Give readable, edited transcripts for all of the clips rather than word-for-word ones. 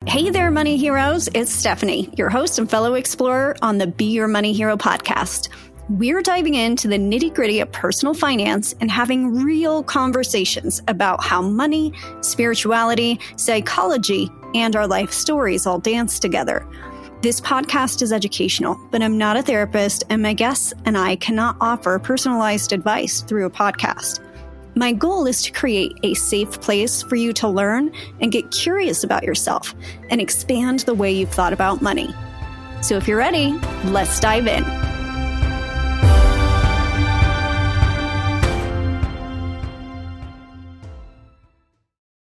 Hey there, Money Heroes. It's Stephanie, your host and fellow explorer on the Be Your Money Hero podcast. We're diving into the nitty-gritty of personal finance and having real conversations about how money, spirituality, psychology, and our life stories all dance together. This podcast is educational, but I'm not a therapist, and my guests and I cannot offer personalized advice through a podcast. My goal is to create a safe place for you to learn and get curious about yourself and expand the way you've thought about money. So if you're ready, let's dive in.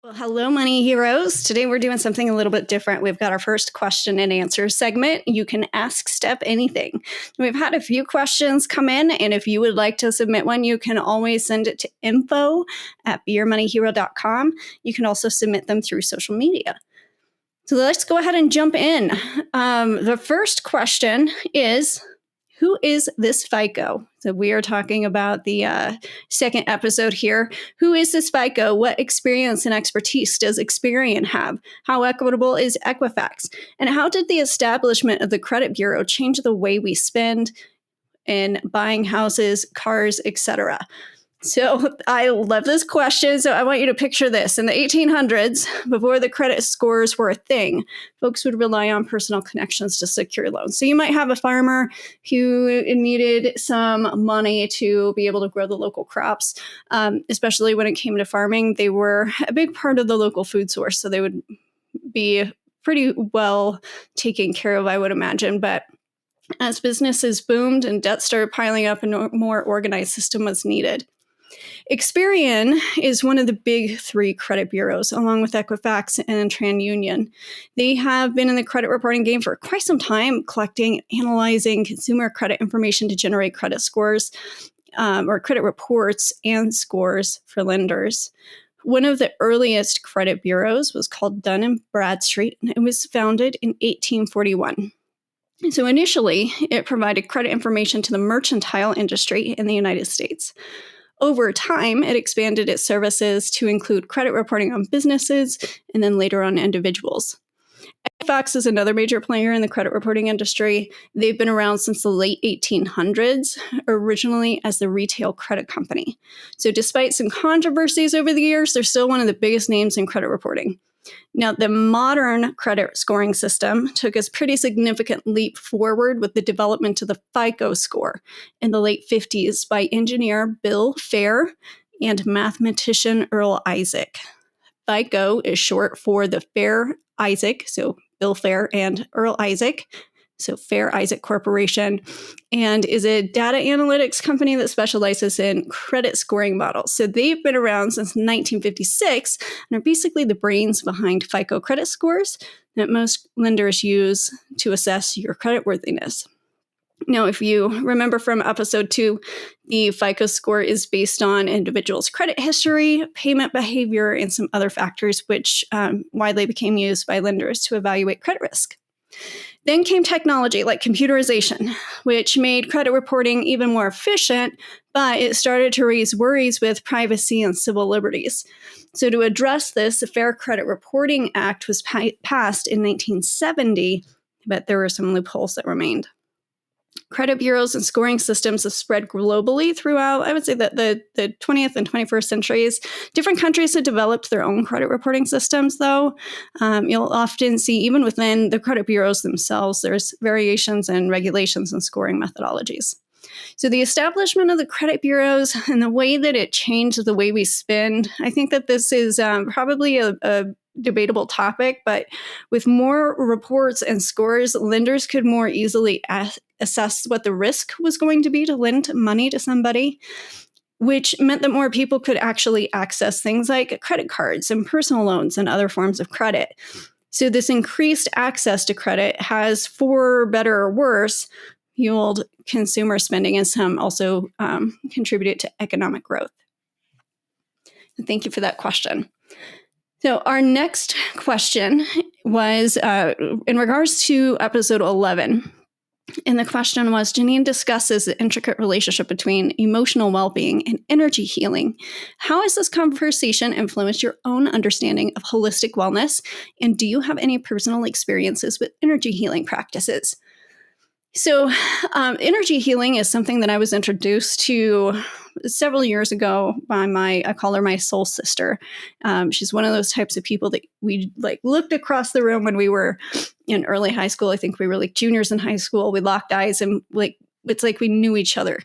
Well, hello, Money Heroes. Today we're doing something a little bit different. We've got our first question and answer segment. You can ask Steph anything. We've had a few questions come in, and if you would like to submit one, you can always send it to info@beyourmoneyhero.com. You can also submit them through social media. So let's go ahead and jump in. The first question is, who is this FICO? So we are talking about the second episode here. Who is this FICO? What experience and expertise does Experian have? How equitable is Equifax? And how did the establishment of the credit bureau change the way we spend in buying houses, cars, etc.? So I love this question. So I want you to picture this. In the 1800s, before the credit scores were a thing, folks would rely on personal connections to secure loans. So you might have a farmer who needed some money to be able to grow the local crops, especially when it came to farming. They were a big part of the local food source, so they would be pretty well taken care of, I would imagine. But as businesses boomed and debt started piling up, a more organized system was needed. Experian is one of the big three credit bureaus, along with Equifax and TransUnion. They have been in the credit reporting game for quite some time, collecting, analyzing consumer credit information to generate credit scores or credit reports and scores for lenders. One of the earliest credit bureaus was called Dun & Bradstreet, and it was founded in 1841. So initially, it provided credit information to the mercantile industry in the United States. Over time, it expanded its services to include credit reporting on businesses and then later on individuals. Equifax is another major player in the credit reporting industry. They've been around since the late 1800s, originally as the retail credit company. So despite some controversies over the years, they're still one of the biggest names in credit reporting. Now, the modern credit scoring system took a pretty significant leap forward with the development of the FICO score in the late 50s by engineer Bill Fair and mathematician Earl Isaac. FICO is short for the Fair-Isaac, so Bill Fair and Earl Isaac, so Fair-Isaac Corporation, and is a data analytics company that specializes in credit scoring models. So they've been around since 1956 and are basically the brains behind FICO credit scores that most lenders use to assess your creditworthiness. Now, if you remember from episode 2, the FICO score is based on individuals' credit history, payment behavior, and some other factors which widely became used by lenders to evaluate credit risk. Then came technology like computerization, which made credit reporting even more efficient, but it started to raise worries with privacy and civil liberties. So to address this, the Fair Credit Reporting Act was passed in 1970, but there were some loopholes that remained. Credit bureaus and scoring systems have spread globally throughout, I would say, that the 20th and 21st centuries. Different countries have developed their own credit reporting systems, though. You'll often see, even within the credit bureaus themselves, there's variations in regulations and scoring methodologies. So the establishment of the credit bureaus and the way that it changed the way we spend, I think that this is probably a debatable topic, but with more reports and scores, lenders could more easily assess what the risk was going to be to lend money to somebody, which meant that more people could actually access things like credit cards and personal loans and other forms of credit. So this increased access to credit has, for better or worse, fueled consumer spending, and some also contributed to economic growth. Thank you for that question. So our next question was in regards to episode 11. And the question was, Janine discusses the intricate relationship between emotional well-being and energy healing. How has this conversation influenced your own understanding of holistic wellness? And do you have any personal experiences with energy healing practices? So, energy healing is something that I was introduced to several years ago by I call her my soul sister. She's one of those types of people that we like looked across the room when we were in early high school. I think we were like juniors in high school. We locked eyes and like, it's like we knew each other.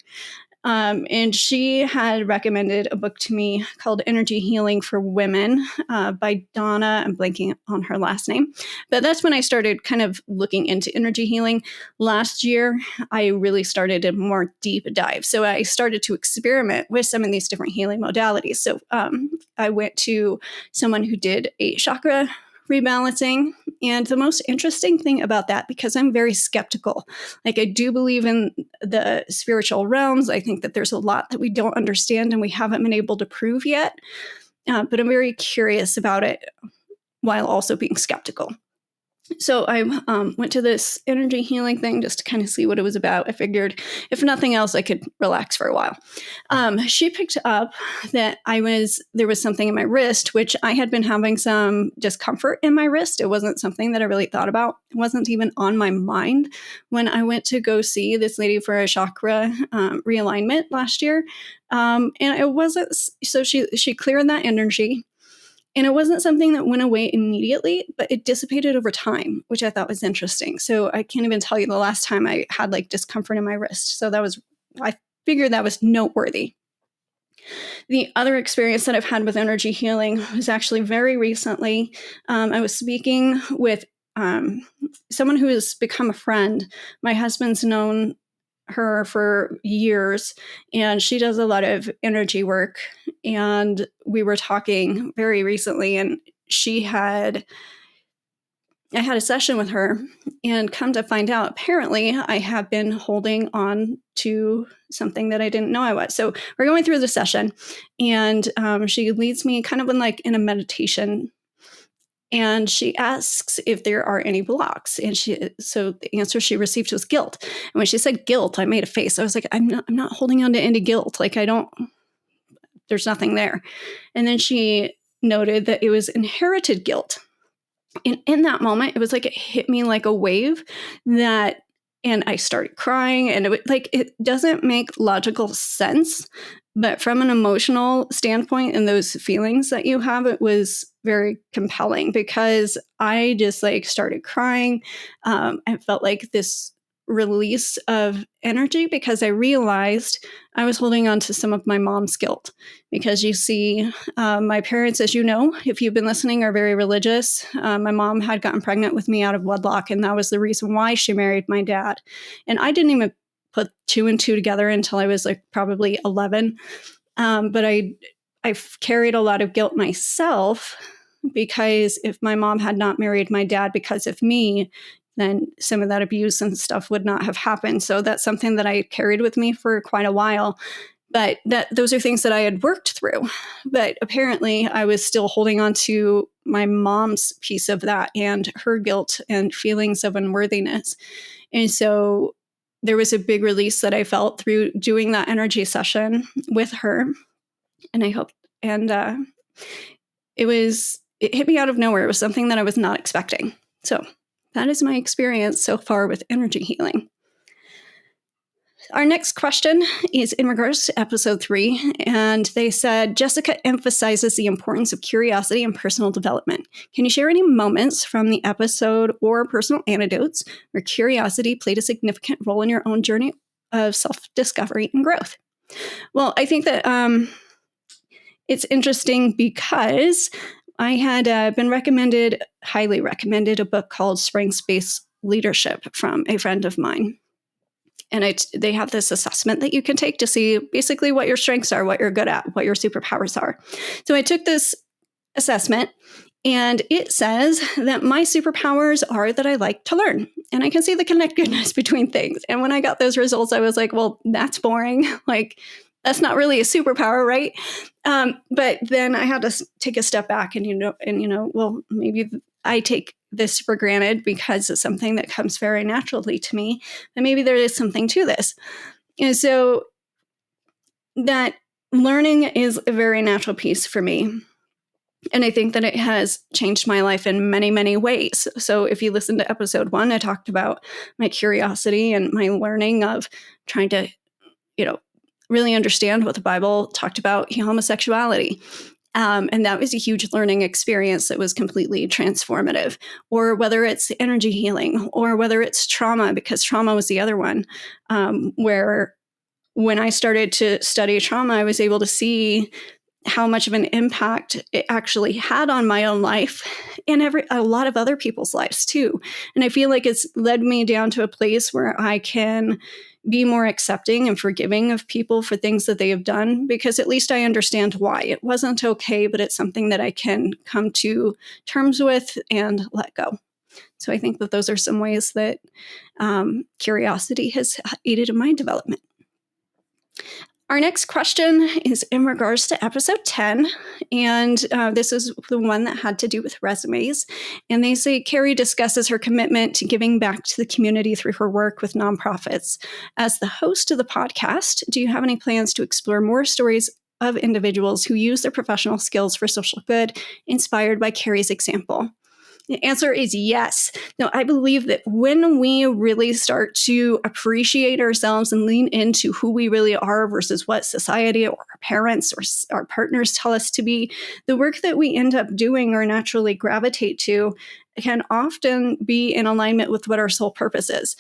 And she had recommended a book to me called Energy Healing for Women by Donna. I'm blanking on her last name. But that's when I started kind of looking into energy healing. Last year, I really started a more deep dive. So I started to experiment with some of these different healing modalities. So I went to someone who did a chakra rebalancing. And the most interesting thing about that, because I'm very skeptical, like I do believe in the spiritual realms. I think that there's a lot that we don't understand and we haven't been able to prove yet. But I'm very curious about it while also being skeptical. So I went to this energy healing thing just to kind of see what it was about. I figured if nothing else, I could relax for a while. She picked up that there was something in my wrist, which I had been having some discomfort in my wrist. It wasn't something that I really thought about. It wasn't even on my mind when I went to go see this lady for a chakra realignment last year. And it wasn't, so she cleared that energy. And it wasn't something that went away immediately, but it dissipated over time, which I thought was interesting. So I can't even tell you the last time I had like discomfort in my wrist. So I figured that was noteworthy. The other experience that I've had with energy healing was actually very recently. I was speaking with someone who has become a friend. My husband's known her for years, and she does a lot of energy work. And we were talking very recently, and I had a session with her, and come to find out, apparently I have been holding on to something that I didn't know I was. So we're going through the session, and she leads me kind of in a meditation. And she asks if there are any blocks. And so the answer she received was guilt. And when she said guilt, I made a face. I was like, I'm not holding on to any guilt. Like there's nothing there. And then she noted that it was inherited guilt. And in that moment, it was like it hit me like a wave and I started crying. And it doesn't make logical sense. But from an emotional standpoint and those feelings that you have, it was very compelling because I just started crying. I felt like this release of energy because I realized I was holding on to some of my mom's guilt. Because you see, my parents, as you know, if you've been listening, are very religious. My mom had gotten pregnant with me out of wedlock, and that was the reason why she married my dad. And I didn't even put two and two together until I was probably 11. But I've carried a lot of guilt myself because if my mom had not married my dad because of me, then some of that abuse and stuff would not have happened. So that's something that I carried with me for quite a while. But those are things that I had worked through. But apparently I was still holding on to my mom's piece of that and her guilt and feelings of unworthiness. And so there was a big release that I felt through doing that energy session with her. And it hit me out of nowhere. It was something that I was not expecting. So that is my experience so far with energy healing. Our next question is in regards to episode 3, and they said, Jessica emphasizes the importance of curiosity and personal development. Can you share any moments from the episode or personal anecdotes where curiosity played a significant role in your own journey of self-discovery and growth? Well, I think that it's interesting because I had been highly recommended, a book called Spring Space Leadership from a friend of mine. And they have this assessment that you can take to see basically what your strengths are, what you're good at, what your superpowers are. So I took this assessment, and it says that my superpowers are that I like to learn, and I can see the connectedness between things. And when I got those results, I was like, well, that's boring. That's not really a superpower, right? But then I had to take a step back and, well, maybe I take this for granted because it's something that comes very naturally to me. And maybe there is something to this. And so that learning is a very natural piece for me. And I think that it has changed my life in many, many ways. So if you listen to episode 1, I talked about my curiosity and my learning of trying to, really understand what the Bible talked about homosexuality. And that was a huge learning experience that was completely transformative. Or whether it's energy healing, or whether it's trauma, because trauma was the other one, where when I started to study trauma, I was able to see how much of an impact it actually had on my own life and a lot of other people's lives too. And I feel like it's led me down to a place where I can be more accepting and forgiving of people for things that they have done, because at least I understand why. It wasn't okay, but it's something that I can come to terms with and let go. So I think that those are some ways that curiosity has aided in my development. Our next question is in regards to episode 10, and this is the one that had to do with resumes. And they say, Carrie discusses her commitment to giving back to the community through her work with nonprofits. As the host of the podcast, do you have any plans to explore more stories of individuals who use their professional skills for social good, inspired by Carrie's example? The answer is yes. Now, I believe that when we really start to appreciate ourselves and lean into who we really are versus what society or our parents or our partners tell us to be, the work that we end up doing or naturally gravitate to can often be in alignment with what our sole purpose is.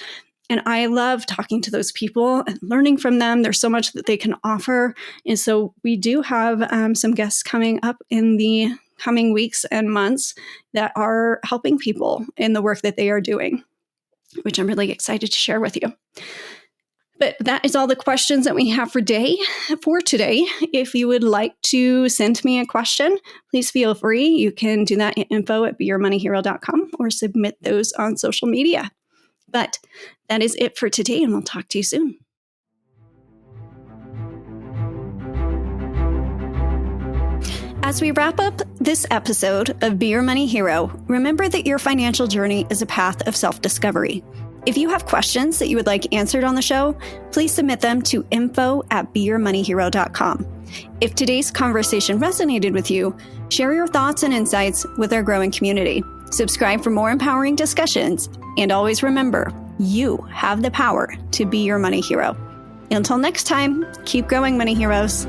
And I love talking to those people and learning from them. There's so much that they can offer. And so we do have some guests coming up in the coming weeks and months that are helping people in the work that they are doing, which I'm really excited to share with you. But that is all the questions that we have for today. If you would like to send me a question, please feel free. You can do that at info@beyourmoneyhero.com or submit those on social media. But that is it for today, and we'll talk to you soon. As we wrap up this episode of Be Your Money Hero, remember that your financial journey is a path of self-discovery. If you have questions that you would like answered on the show, please submit them to info@beyourmoneyhero.com. If today's conversation resonated with you, share your thoughts and insights with our growing community. Subscribe for more empowering discussions, and always remember, you have the power to be your money hero. Until next time, keep growing, money heroes.